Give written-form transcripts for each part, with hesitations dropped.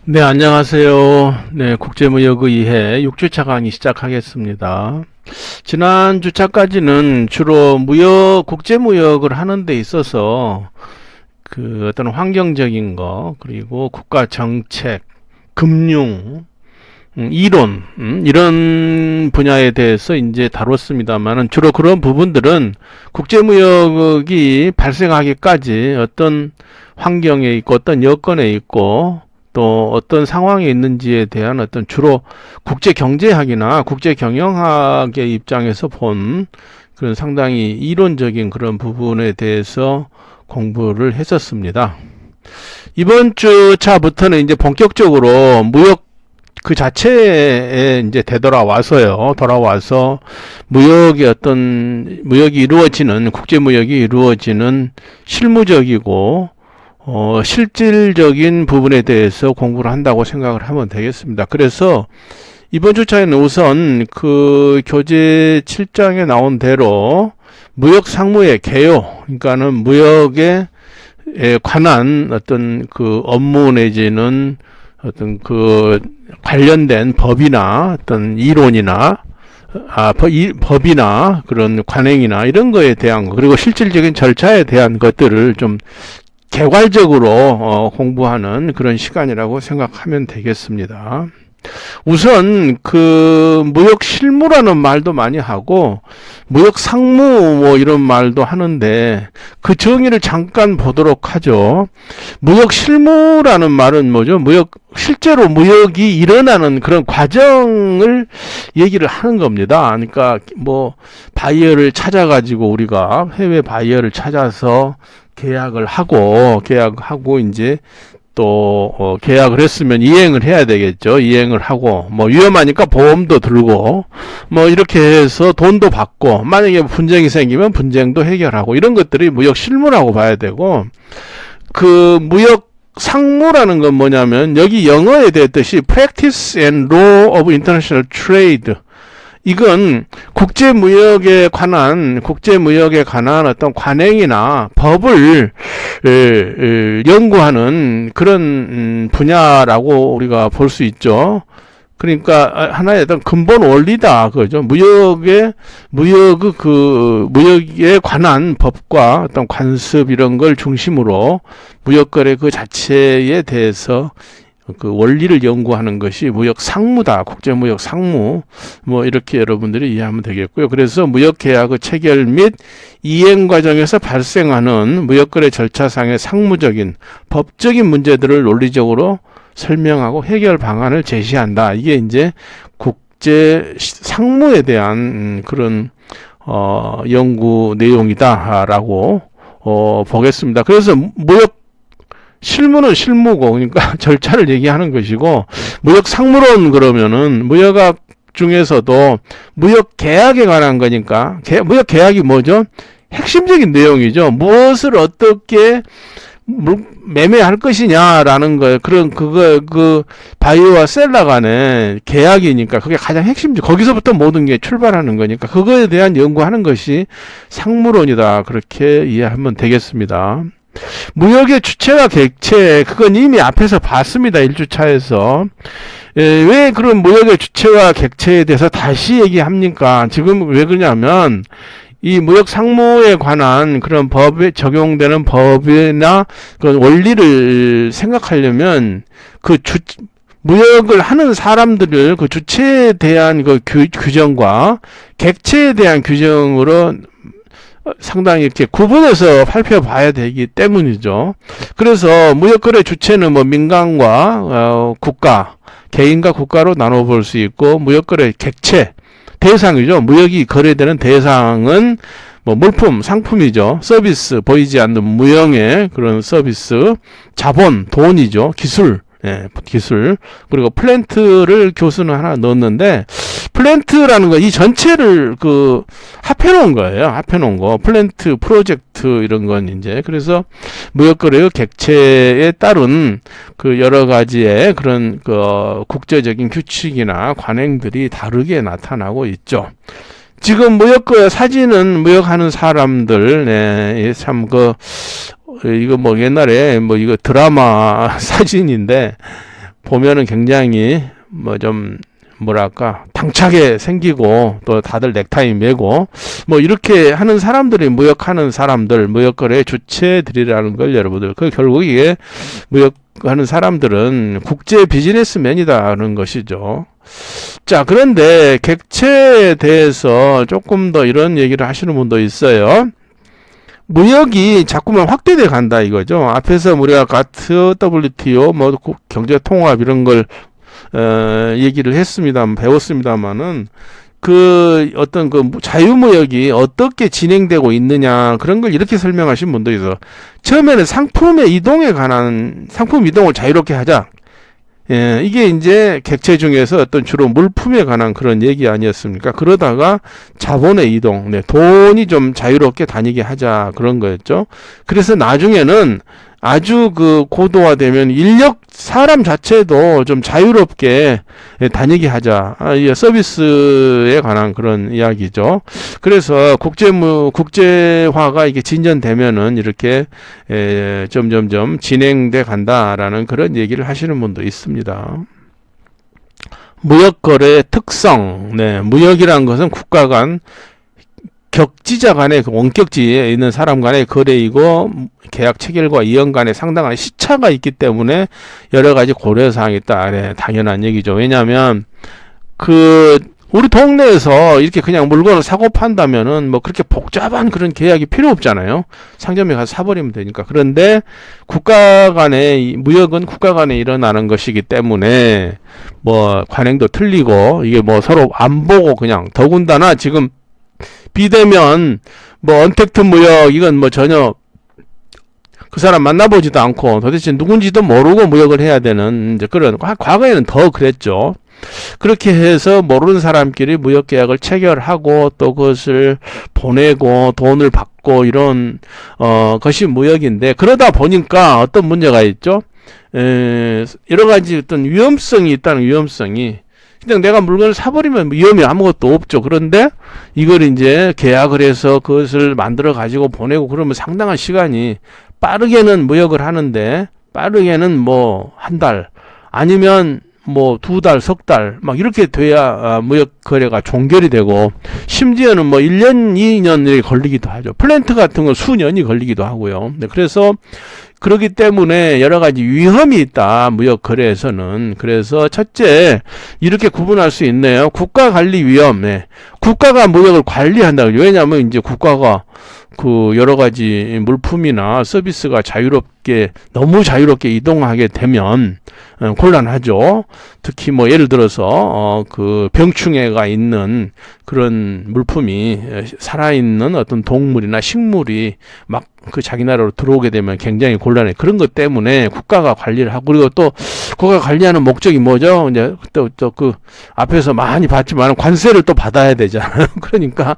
네, 안녕하세요. 네, 국제무역의회 6주차 강의 시작하겠습니다. 지난 주차까지는 주로 국제무역을 하는 데 있어서 그 어떤 환경적인 거, 그리고 국가 정책, 금융, 이론, 이런 분야에 대해서 이제 다뤘습니다만은 주로 그런 부분들은 국제무역이 발생하기까지 어떤 환경에 있고 어떤 여건에 있고 또 어떤 상황에 있는지에 대한 어떤 주로 국제경제학이나 국제경영학의 입장에서 본 그런 상당히 이론적인 그런 부분에 대해서 공부를 했었습니다. 이번 주차부터는 이제 본격적으로 무역 그 자체에 이제 돌아와서 무역이 이루어지는, 국제무역이 이루어지는 실무적이고 실질적인 부분에 대해서 공부를 한다고 생각을 하면 되겠습니다. 그래서 이번 주차에는 우선 그 교재 7장에 나온 대로 무역 상무의 개요, 그러니까는 무역에 관한 어떤 그 업무 내지는 어떤 그 관련된 법이나 어떤 이론이나 법이나 그런 관행이나 이런 거에 대한 거, 그리고 실질적인 절차에 대한 것들을 좀 개괄적으로 공부하는 그런 시간이라고 생각하면 되겠습니다. 우선 그 무역 실무라는 말도 많이 하고 무역 상무 뭐 이런 말도 하는데 그 정의를 잠깐 보도록 하죠. 무역 실무라는 말은 뭐죠? 실제로 무역이 일어나는 그런 과정을 얘기를 하는 겁니다. 그러니까 뭐 바이어를 찾아가지고 우리가 해외 바이어를 찾아서 계약을 하고 이제 또 계약을 했으면 이행을 해야 되겠죠. 이행을 하고 뭐 위험하니까 보험도 들고 뭐 이렇게 해서 돈도 받고 만약에 분쟁이 생기면 분쟁도 해결하고 이런 것들이 무역 실무라고 봐야 되고, 그 무역 상무라는 건 뭐냐면 여기 영어에 대했듯이 Practice and Law of International Trade, 이건 국제무역에 관한 어떤 관행이나 법을 연구하는 그런 분야라고 우리가 볼 수 있죠. 그러니까 하나의 어떤 근본 원리다, 그죠? 무역에 관한 법과 어떤 관습 이런 걸 중심으로 무역거래 그 자체에 대해서 그 원리를 연구하는 것이 무역 상무다. 국제무역 상무. 뭐 이렇게 여러분들이 이해하면 되겠고요. 그래서 무역 계약의 체결 및 이행 과정에서 발생하는 무역거래 절차상의 상무적인 법적인 문제들을 논리적으로 설명하고 해결 방안을 제시한다. 이게 이제 국제 상무에 대한 그런 연구 내용이다라고 보겠습니다. 그래서 무역 실무는 실무고, 그러니까 절차를 얘기하는 것이고, 무역 상무론 그러면은 무역학 중에서도 무역 계약에 관한 거니까, 무역 계약이 뭐죠? 핵심적인 내용이죠. 무엇을 어떻게 매매할 것이냐라는 거, 그 바이어와 셀러 간의 계약이니까 그게 가장 핵심적, 거기서부터 모든 게 출발하는 거니까 그거에 대한 연구하는 것이 상무론이다. 그렇게 이해하면 되겠습니다. 무역의 주체와 객체, 그건 이미 앞에서 봤습니다. 1주차에서. 왜 그런 무역의 주체와 객체에 대해서 다시 얘기합니까? 지금 왜 그러냐면 이 무역 상무에 관한 그런 법에 적용되는 법이나 그런 원리를 생각하려면 무역을 하는 사람들을 그 주체에 대한 그 규정과 객체에 대한 규정으로 상당히 이렇게 구분해서 살펴봐야 되기 때문이죠. 그래서 무역거래 주체는 뭐 민간과 국가, 개인과 국가로 나눠볼 수 있고, 무역거래 객체, 대상이죠. 무역이 거래되는 대상은 뭐 물품, 상품이죠. 서비스, 보이지 않는 무형의 그런 서비스, 자본, 돈이죠. 기술. 기술. 그리고 플랜트를 교수는 하나 넣었는데, 플랜트라는 거, 이 전체를 합해놓은 거예요. 합해놓은 거. 플랜트, 프로젝트, 이런 건 이제. 그래서 무역거래의 객체에 따른 그 여러 가지의 그런 국제적인 규칙이나 관행들이 다르게 나타나고 있죠. 지금 사진은 무역하는 사람들, 참 이거 뭐 옛날에 이거 드라마 사진인데, 보면은 굉장히 뭐 좀 뭐랄까 당차게 생기고 또 다들 넥타이 매고 뭐 이렇게 하는 사람들이 무역하는 사람들, 무역거래 주체들이라는 걸 여러분들, 그 결국 이게 무역하는 사람들은 국제 비즈니스맨이다는 것이죠. 자, 그런데 객체에 대해서 조금 더 이런 얘기를 하시는 분도 있어요. 무역이 자꾸만 확대돼 간다 이거죠. 앞에서 우리가 가트, WTO, 뭐 경제 통합 이런 걸 얘기를 했습니다. 배웠습니다만은 그 어떤 그 자유무역이 어떻게 진행되고 있느냐 그런 걸 이렇게 설명하신 분도 있어. 처음에는 상품의 이동에 관한 상품 이동을 자유롭게 하자. 예, 이게 이제 객체 중에서 어떤 주로 물품에 관한 그런 얘기 아니었습니까? 그러다가 자본의 이동, 네, 돈이 좀 자유롭게 다니게 하자 그런 거였죠. 그래서 나중에는 아주 그 고도화되면 사람 자체도 좀 자유롭게 다니게 하자. 서비스에 관한 그런 이야기죠. 그래서 국제화가 이게 진전되면은 이렇게 점점점 진행돼 간다라는 그런 얘기를 하시는 분도 있습니다. 무역거래의 특성. 네, 무역이라는 것은 국가 간 격지자 간의 원격지에 있는 사람 간의 거래이고 계약 체결과 이행 간에 상당한 시차가 있기 때문에 여러 가지 고려사항이 있다. 네, 당연한 얘기죠. 왜냐하면 우리 동네에서 이렇게 그냥 물건을 사고 판다면은 뭐 그렇게 복잡한 그런 계약이 필요 없잖아요. 상점에 가서 사버리면 되니까. 그런데 국가 간의 무역은 국가 간에 일어나는 것이기 때문에 뭐 관행도 틀리고 이게 뭐 서로 안 보고 그냥 더군다나 지금 비대면 뭐 언택트 무역 이건 뭐 전혀 그 사람 만나보지도 않고 도대체 누군지도 모르고 무역을 해야 되는 이제 그런, 과거에는 더 그랬죠. 그렇게 해서 모르는 사람끼리 무역 계약을 체결하고 또 그것을 보내고 돈을 받고 이런 것이 무역인데, 그러다 보니까 어떤 문제가 있죠. 여러 가지 어떤 위험성이 있다는 위험성이, 그냥 내가 물건을 사버리면 위험이 아무것도 없죠. 그런데 이걸 이제 계약을 해서 그것을 만들어 가지고 보내고 그러면 상당한 시간이, 빠르게는 무역을 하는데 빠르게는 뭐 한 달 아니면 뭐 2달, 석 달 막 이렇게 돼야 무역 거래가 종결이 되고, 심지어는 뭐 1년, 2년이 걸리기도 하죠. 플랜트 같은 건 수년이 걸리기도 하고요. 네, 그래서 그렇기 때문에 여러 가지 위험이 있다, 무역 거래에서는. 그래서 첫째, 이렇게 구분할 수 있네요. 국가 관리 위험. 네. 국가가 무역을 관리한다. 왜냐하면 이제 국가가 그 여러 가지 물품이나 서비스가 너무 자유롭게 이동하게 되면 곤란하죠. 특히 뭐 예를 들어서 그 병충해가 있는 그런 물품이 살아있는 어떤 동물이나 식물이 막 그 자기 나라로 들어오게 되면 굉장히 곤란해. 그런 것 때문에 국가가 관리를 하고, 그리고 또 국가가 관리하는 목적이 뭐죠? 이제 또 그 앞에서 많이 봤지만 관세를 또 받아야 되잖아요. 그러니까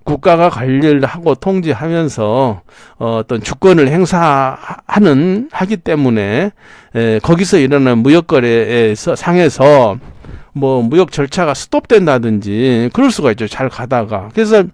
국가가 관리를 하고 통제하면서 어떤 주권을 하기 때문에 거기서 일어나는 무역거래에서 상에서 뭐 무역 절차가 스톱된다든지 그럴 수가 있죠. 잘 가다가. 그래서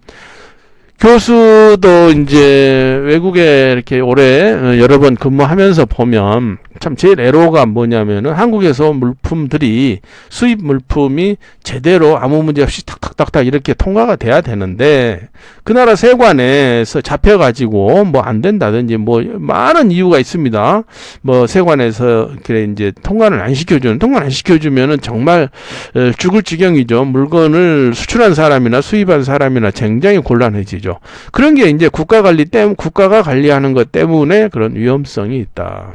교수도 이제 외국에 이렇게 오래 여러 번 근무하면서 보면 참 제일 애로가 뭐냐면은, 한국에서 물품들이, 수입 물품이 제대로 아무 문제 없이 탁탁탁탁 이렇게 통과가 돼야 되는데, 그 나라 세관에서 잡혀가지고 뭐 안 된다든지 뭐 많은 이유가 있습니다. 뭐 세관에서 그래 이제 통과를 안 시켜주면은 정말 죽을 지경이죠. 물건을 수출한 사람이나 수입한 사람이나 굉장히 곤란해지죠. 그런 게 이제 국가가 관리하는 것 때문에 그런 위험성이 있다.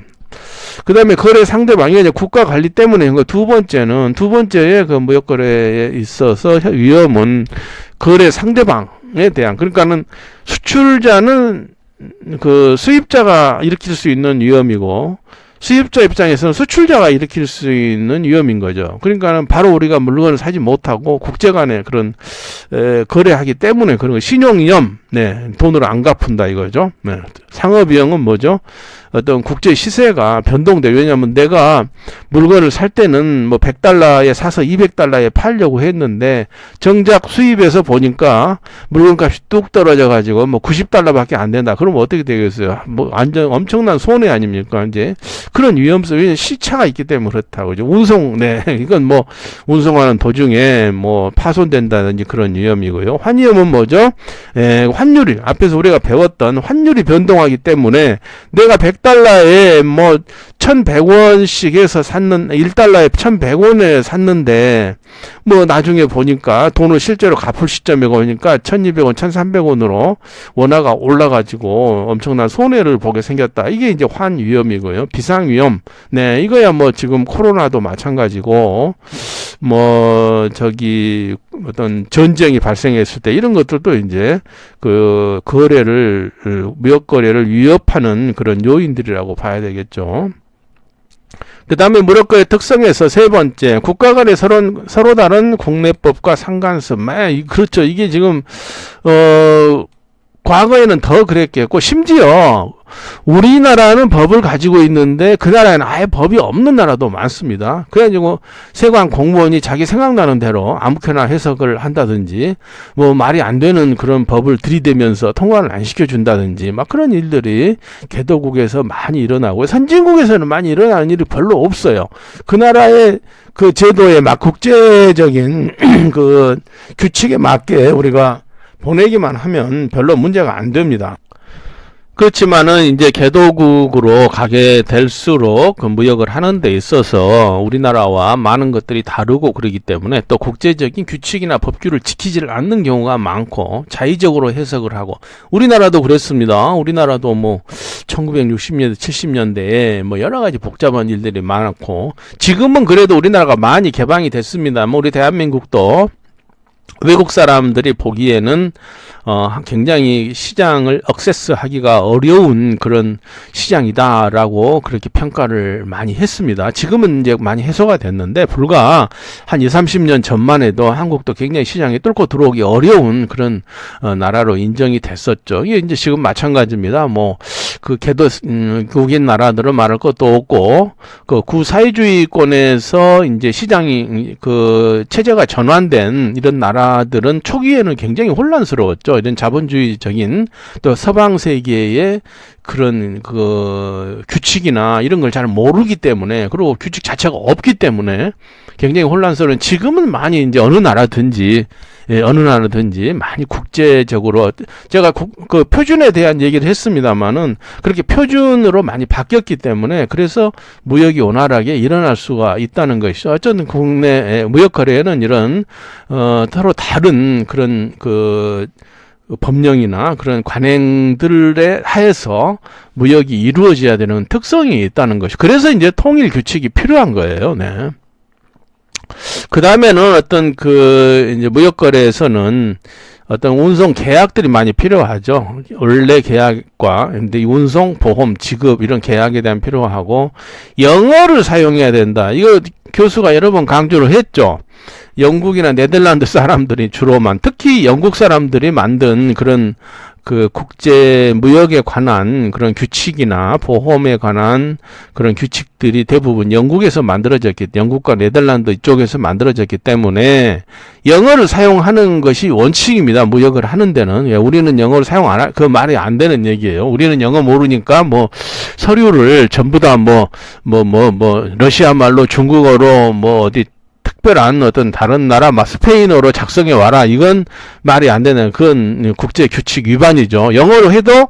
그 다음에 거래 상대방이 이제 국가 관리 때문에 두 번째의 그 무역거래에 있어서 위험은 거래 상대방에 대한, 그러니까는 수출자는 그 수입자가 일으킬 수 있는 위험이고, 수입자 입장에서는 수출자가 일으킬 수 있는 위험인 거죠. 그러니까는 바로 우리가 물건을 사지 못하고 국제 간에 그런 거래하기 때문에 그런 거, 신용위험, 네, 돈으로 안 갚은다 이거죠. 네. 상업위험은 뭐죠? 어떤 국제 시세가 변동돼. 왜냐하면 내가 물건을 살 때는 뭐 100달러에 사서 200달러에 팔려고 했는데 정작 수입해서 보니까 물건값이 뚝 떨어져 가지고 뭐 90달러밖에 안 된다. 그러면 어떻게 되겠어요? 뭐 완전 엄청난 손해 아닙니까? 이제 그런 위험성, 시차가 있기 때문에 그렇다고. 운송, 네, 이건 뭐 운송하는 도중에 뭐 파손된다든지 그런 위험이고요. 환위험은 뭐죠? 환율이, 앞에서 우리가 배웠던 환율이 변동하기 때문에 내가 100달러에 뭐 1100원씩 해서 샀는, 1달러에 1100원에 샀는데 뭐 나중에 보니까 돈을 실제로 갚을 시점에 보니까 1200원, 1300원으로 원화가 올라가지고 엄청난 손해를 보게 생겼다. 이게 이제 환위험이고요. 비상위험. 네, 이거야 뭐 지금 코로나도 마찬가지고 뭐 저기 어떤 전쟁이 발생했을 때 이런 것들도 이제 그 거래를, 무역 거래를 위협하는 그런 요인들이라고 봐야 되겠죠. 그 다음에 무역거래 특성에서 세 번째, 국가 간의 서로 다른 국내법과 상관성. 그렇죠. 이게 지금 과거에는 더 그랬겠고, 심지어 우리나라는 법을 가지고 있는데 그 나라에는 아예 법이 없는 나라도 많습니다. 그래가지고 세관 공무원이 자기 생각나는 대로 아무렇게나 해석을 한다든지 뭐 말이 안 되는 그런 법을 들이대면서 통과를 안 시켜준다든지 막 그런 일들이 개도국에서 많이 일어나고, 선진국에서는 많이 일어나는 일이 별로 없어요. 그 나라의 그 제도에 막 국제적인 그 규칙에 맞게 우리가 보내기만 하면 별로 문제가 안 됩니다. 그렇지만은 이제 개도국으로 가게 될수록 그 무역을 하는 데 있어서 우리나라와 많은 것들이 다르고 그러기 때문에 또 국제적인 규칙이나 법규를 지키지를 않는 경우가 많고 자의적으로 해석을 하고, 우리나라도 그랬습니다. 우리나라도 뭐 1960년대, 70년대에 뭐 여러 가지 복잡한 일들이 많았고, 지금은 그래도 우리나라가 많이 개방이 됐습니다. 뭐 우리 대한민국도 외국 사람들이 보기에는 굉장히 시장을 액세스하기가 어려운 그런 시장이다라고 그렇게 평가를 많이 했습니다. 지금은 이제 많이 해소가 됐는데 불과 한 20, 30년 전만 해도 한국도 굉장히 시장에 뚫고 들어오기 어려운 그런 나라로 인정이 됐었죠. 이게 이제 지금 마찬가지입니다. 뭐 그 개도국인 나라들은 말할 것도 없고, 그 구사회주의권에서 이제 시장이 그 체제가 전환된 이런 나라들은 초기에는 굉장히 혼란스러웠죠. 이런 자본주의적인 또 서방 세계의 그런 그 규칙이나 이런 걸 잘 모르기 때문에, 그리고 규칙 자체가 없기 때문에 굉장히 혼란스러운, 지금은 많이 이제 어느 나라든지 많이 국제적으로, 제가 그 표준에 대한 얘기를 했습니다만은 그렇게 표준으로 많이 바뀌었기 때문에 그래서 무역이 원활하게 일어날 수가 있다는 것이죠. 어쨌든 국내 무역 거래에는 이런 서로 다른 그런 그 법령이나 그런 관행들에 하에서 무역이 이루어져야 되는 특성이 있다는 것이, 그래서 이제 통일 규칙이 필요한 거예요. 네. 그 다음에는 어떤 그 이제 무역거래에서는 어떤 운송 계약들이 많이 필요하죠. 원래 계약과 근데 운송, 보험, 지급 이런 계약에 대한 필요하고, 영어를 사용해야 된다. 이거 교수가 여러 번 강조를 했죠. 영국이나 네덜란드 사람들이 주로만, 특히 영국 사람들이 만든 그런 그 국제 무역에 관한 그런 규칙이나 보험에 관한 그런 규칙들이 대부분 영국에서 만들어졌기, 영국과 네덜란드 이쪽에서 만들어졌기 때문에 영어를 사용하는 것이 원칙입니다. 무역을 하는 데는. 우리는 영어를 사용 안 그 말이 안 되는 얘기예요. 우리는 영어 모르니까 뭐 서류를 전부 다 러시아 말로, 중국어로, 뭐 어디 특별한 어떤 다른 나라 스페인어로 작성해 와라, 이건 말이 안 되는, 그건 국제 규칙 위반이죠. 영어로 해도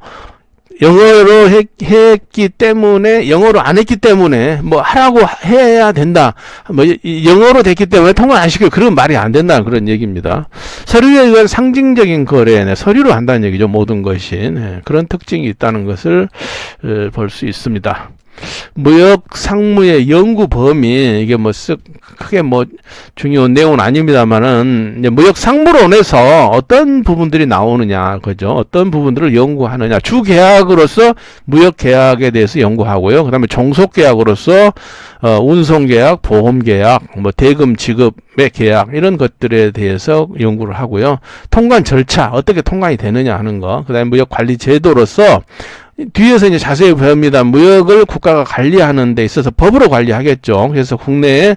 영어로 했기 때문에, 영어로 안 했기 때문에 뭐 하라고 해야 된다, 뭐 영어로 됐기 때문에 통과 안 시켜, 그런 말이 안 된다는 그런 얘기입니다. 서류에 의한 상징적인 거래, 서류로 한다는 얘기죠. 모든 것이. 그런 특징이 있다는 것을 볼 수 있습니다. 무역 상무의 연구 범위, 이게 뭐 크게 뭐 중요한 내용은 아닙니다만은, 이제 무역 상무론에서 어떤 부분들이 나오느냐, 그죠? 어떤 부분들을 연구하느냐. 주 계약으로서 무역 계약에 대해서 연구하고요. 그다음에 종속 계약으로서 운송 계약, 보험 계약, 뭐 대금 지급의 계약, 이런 것들에 대해서 연구를 하고요. 통관 절차, 어떻게 통관이 되느냐 하는 거. 그다음에 무역 관리 제도로서 뒤에서 이제 자세히 배웁니다. 무역을 국가가 관리하는 데 있어서 법으로 관리하겠죠. 그래서 국내에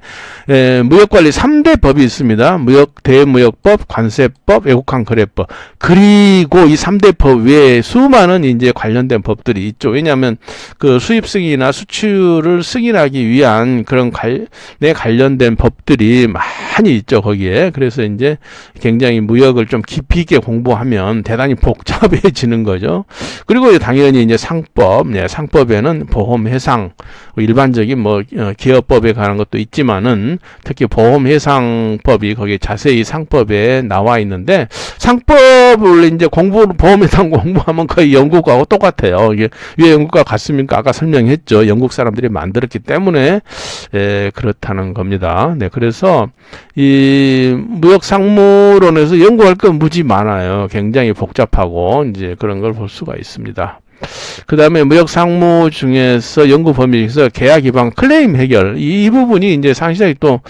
무역관리 3대 법이 있습니다. 대무역법, 관세법, 외국환거래법. 그리고 이 3대 법 외에 수많은 이제 관련된 법들이 있죠. 왜냐하면 그 수입 승인이나 수출을 승인하기 위한 그런 관련된 법들이 많이 있죠, 거기에. 그래서 이제 굉장히 무역을 좀 깊이 있게 공부하면 대단히 복잡해지는 거죠. 그리고 당연히 이제 상법, 상법에는 보험 해상, 일반적인 기업법에 관한 것도 있지만은 특히 보험 해상법이 거기에 자세히 상법에 나와 있는데, 상법을 이제 보험 해상 공부하면 거의 영국하고 똑같아요. 이게 왜 영국과 같습니까? 아까 설명했죠. 영국 사람들이 만들었기 때문에 그렇다는 겁니다. 네, 그래서 이 무역 상무론에서 연구할 건 무지 많아요. 굉장히 복잡하고 이제 그런 걸 볼 수가 있습니다. 그 다음에 무역 상무 중에서 연구 범위에서 계약 위반 클레임 해결, 이 부분이 이제 상당히 또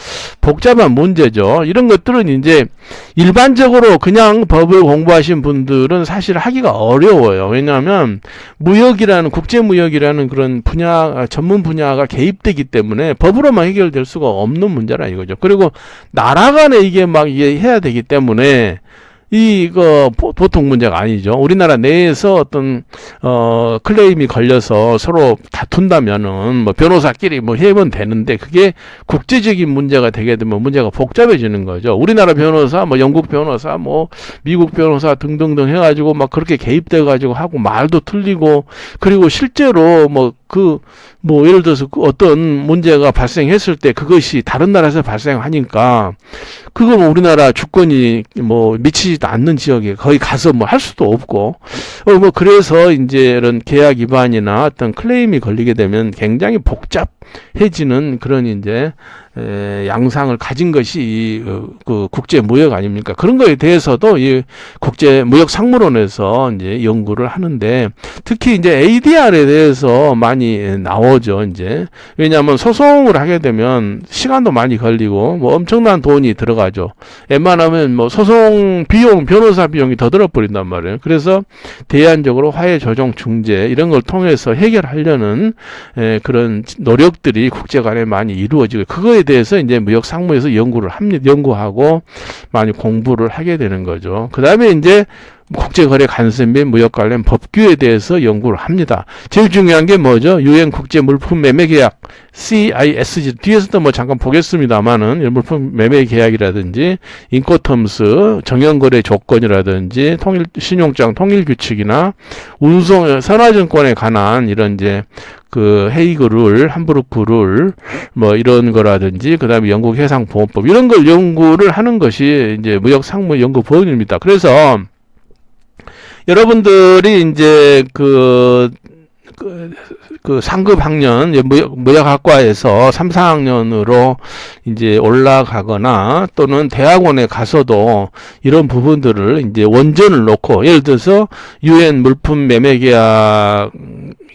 복잡한 문제죠. 이런 것들은 이제 일반적으로 그냥 법을 공부하신 분들은 사실 하기가 어려워요. 왜냐하면 무역이라는, 국제무역이라는 그런 분야, 전문 분야가 개입되기 때문에 법으로만 해결될 수가 없는 문제라 이거죠. 그리고 나라 간에 이게 해야 되기 때문에 이거 보통 문제가 아니죠. 우리나라 내에서 어떤 클레임이 걸려서 서로 다툰다면은 변호사끼리 해면 되는데, 그게 국제적인 문제가 되게 되면 문제가 복잡해지는 거죠. 우리나라 변호사, 영국 변호사, 미국 변호사 등등등 해가지고 그렇게 개입돼 가지고 하고 말도 틀리고, 그리고 실제로 예를 들어서 어떤 문제가 발생했을 때 그것이 다른 나라에서 발생하니까 그거 우리나라 주권이 미치지도 않는 지역에 거기 가서 할 수도 없고, 그래서 이제 이런 계약 위반이나 어떤 클레임이 걸리게 되면 굉장히 복잡해지는 그런 이제 양상을 가진 것이 그 국제 무역 아닙니까? 그런 거에 대해서도 이 국제 무역 상무론에서 이제 연구를 하는데, 특히 이제 ADR에 대해서 많이 나오죠, 이제. 왜냐하면 소송을 하게 되면 시간도 많이 걸리고 엄청난 돈이 들어가죠. 웬만하면 소송 비용, 변호사 비용이 더 들어버린단 말이에요. 그래서 대안적으로 화해 조정 중재 이런 걸 통해서 해결하려는 그런 노력들이 국제 간에 많이 이루어지고, 그거에 대해서 이제 무역 상무에서 연구하고 많이 공부를 하게 되는 거죠. 그 다음에 이제 국제거래 간섭 및 무역 관련 법규에 대해서 연구를 합니다. 제일 중요한 게 뭐죠? 유엔 국제 물품 매매 계약 CISG, 뒤에서도 잠깐 보겠습니다만은 물품 매매 계약이라든지 인코텀스 정형거래 조건이라든지 신용장 통일 규칙이나 운송 선화증권에 관한 이런 이제 그 헤이그 룰, 함부르크 룰 이런 거라든지, 그다음에 영국 해상보험법, 이런 걸 연구를 하는 것이 이제 무역 상무 연구 본입니다. 그래서 여러분들이 이제 그 상급 학년, 무역학과에서 3, 4학년으로 이제 올라가거나 또는 대학원에 가서도 이런 부분들을 이제 원전을 놓고, 예를 들어서 유엔 물품 매매 계약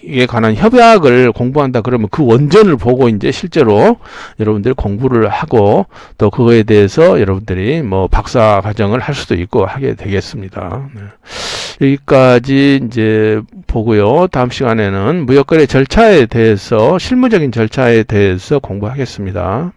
에 관한 협약을 공부한다 그러면 그 원전을 보고 이제 실제로 여러분들이 공부를 하고, 또 그거에 대해서 여러분들이 박사 과정을 할 수도 있고 하게 되겠습니다. 네. 여기까지 이제 보고요. 다음 시간에는 무역거래 절차에 대해서, 실무적인 절차에 대해서 공부하겠습니다.